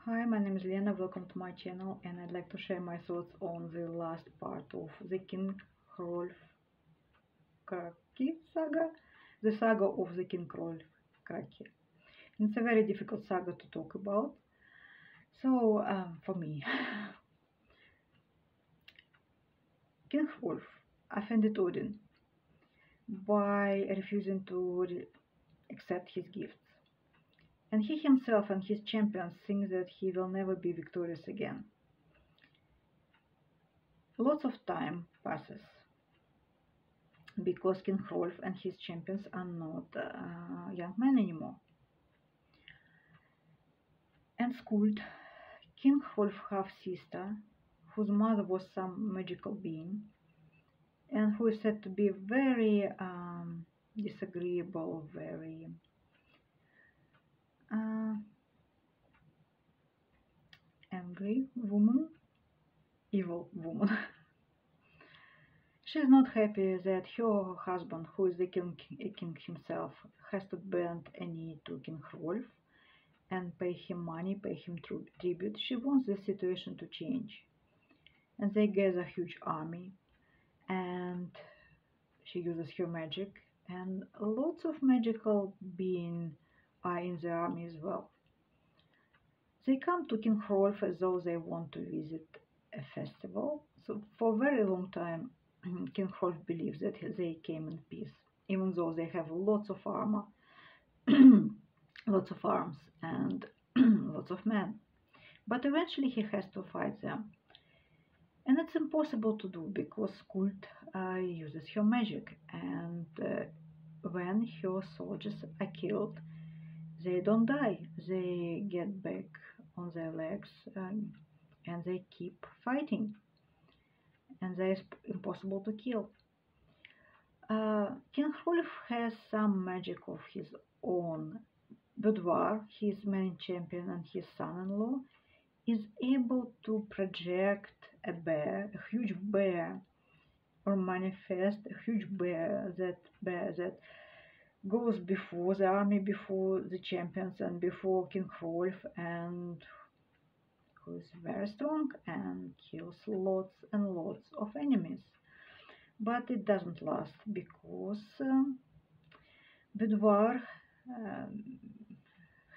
Hi, my name is Lena, welcome to my channel, and I'd like to share my thoughts on the last part of the King Hrolf Kraki saga, the saga of the King Hrolf Kraki. It's a very difficult saga to talk about, so for me, King Hrolf offended Odin by refusing to accept his gifts. And he himself and his champions think that he will never be victorious again. Lots of time passes because King Hrolf and his champions are not young men anymore. And Skuld, King Hrolf's half-sister, whose mother was some magical being, and who is said to be very disagreeable, very angry woman, evil woman. She's not happy that her husband, who is the king himself, has to bend a knee to King Hrolf and pay him money, pay him tribute. She wants this situation to change. And they gather a huge army, and she uses her magic, and lots of magical beings are in the army as well. They come to King Hrolf as though they want to visit a festival. So for a very long time, King Hrolf believes that they came in peace, even though they have lots of armor, lots of arms, and lots of men. But eventually he has to fight them. And it's impossible to do because Skuld uses her magic, and when her soldiers are killed, they don't die. They get back on their legs and they keep fighting. And they're impossible to kill. King Hrolf has some magic of his own. Budvar, his main champion and his son-in-law, is able to project a bear, a huge bear, or manifest a huge bear that goes before the army, before the champions, and before King Hrolf, and who is very strong and kills lots and lots of enemies. But it doesn't last because Budvar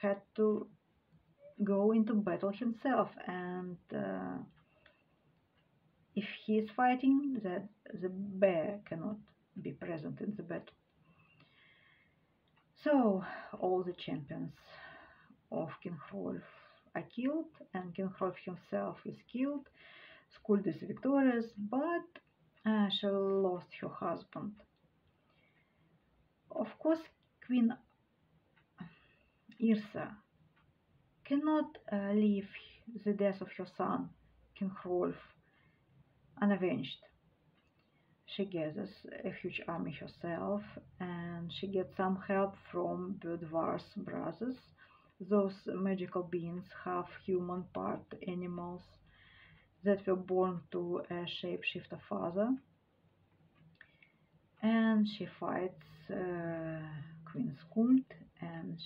had to go into battle himself, and if he is fighting, that the bear cannot be present in the battle. So all the champions of King Hrolf are killed, and King Hrolf himself is killed. Skuld is victorious, but she lost her husband. Of course, Queen Yrsa cannot leave the death of her son, King Hrolf, unavenged. She gathers a huge army herself, and she gets some help from Budvar's brothers, those magical beings, half human, part animals, that were born to a shapeshifter father. And she fights Queen Skuld, and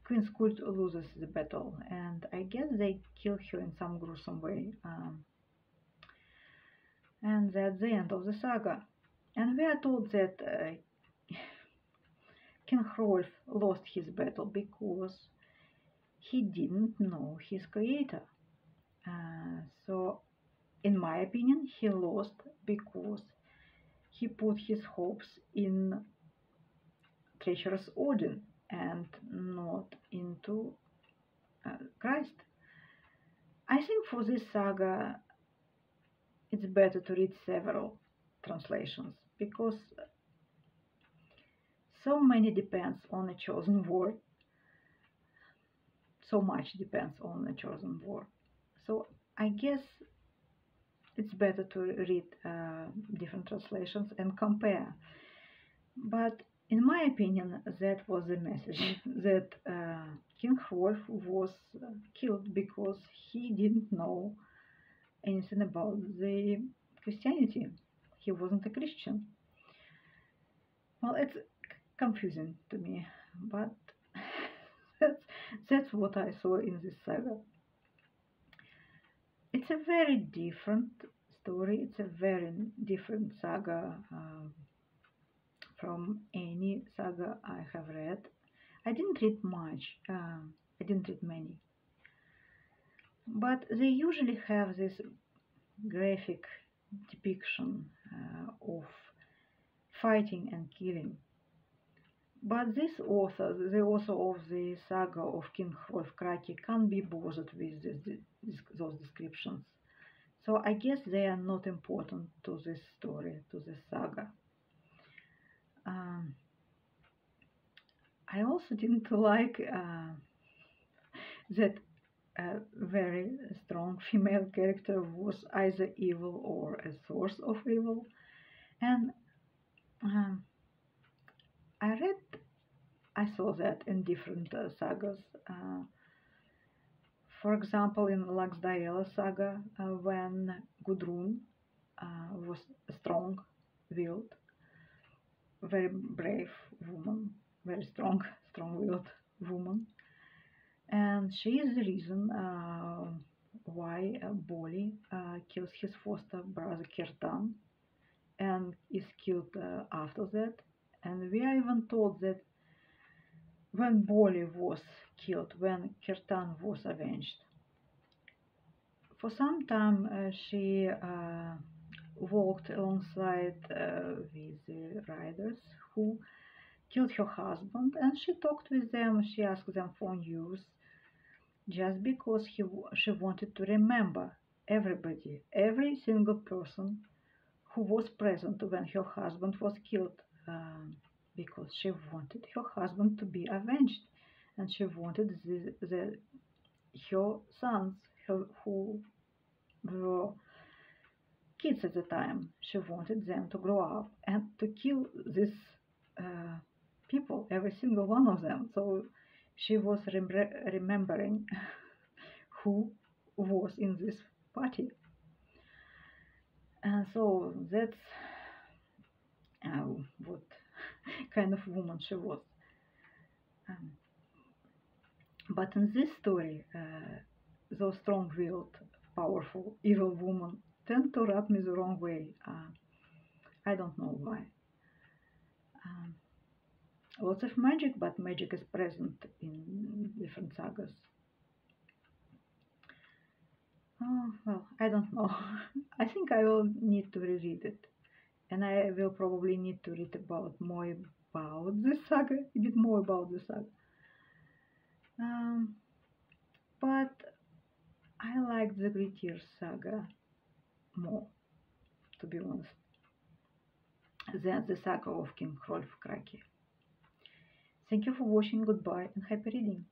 Queen Skuld loses the battle, and I guess they kill her in some gruesome way. And that's the end of the saga. And we are told that King Hrolf lost his battle because he didn't know his creator. So, in my opinion, he lost because he put his hopes in treacherous Odin and not into Christ. I think for this saga it's better to read several translations because so many depends on a chosen word. So much depends on a chosen word. So I guess it's better to read different translations and compare. But in my opinion, that was the message, that King Hrolf was killed because he didn't know anything about the Christianity. He wasn't a Christian. Well, it's confusing to me, but That's what I saw in this saga. It's a very different story. It's a very different saga from any saga I have read. I didn't read much. I didn't read many. But they usually have this graphic depiction of fighting and killing. But this author, the author of the saga of King Hrolf Kraki, can't be bothered with those descriptions. So I guess they are not important to this story, to this saga. I also didn't like that a very strong female character was either evil or a source of evil. And I saw that in different sagas. For example, in Laxdæla saga, when Gudrun was a strong-willed, very brave woman, very strong-willed woman, and she is the reason why Boli kills his foster brother Kirtan and is killed after that. And we are even told that when Boli was killed, when Kirtan was avenged, for some time she walked alongside with the riders who killed her husband, and she talked with them. She asked them for news, just because she wanted to remember everybody, every single person who was present when her husband was killed, because she wanted her husband to be avenged, and she wanted her sons, who were kids at the time, she wanted them to grow up and to kill these people, every single one of them. So she was remembering who was in this party. And so that's what kind of woman she was. But in this story, those strong-willed, powerful, evil women tend to rub me the wrong way. I don't know why. Lots of magic, but magic is present in different sagas. Oh, well, I don't know. I think I will need to reread it. And I will probably need to read more about this saga, a bit more about the saga. But I like the Grettir saga more, to be honest, than the saga of King Hrolf Kraki. Thank you for watching. Goodbye and happy reading.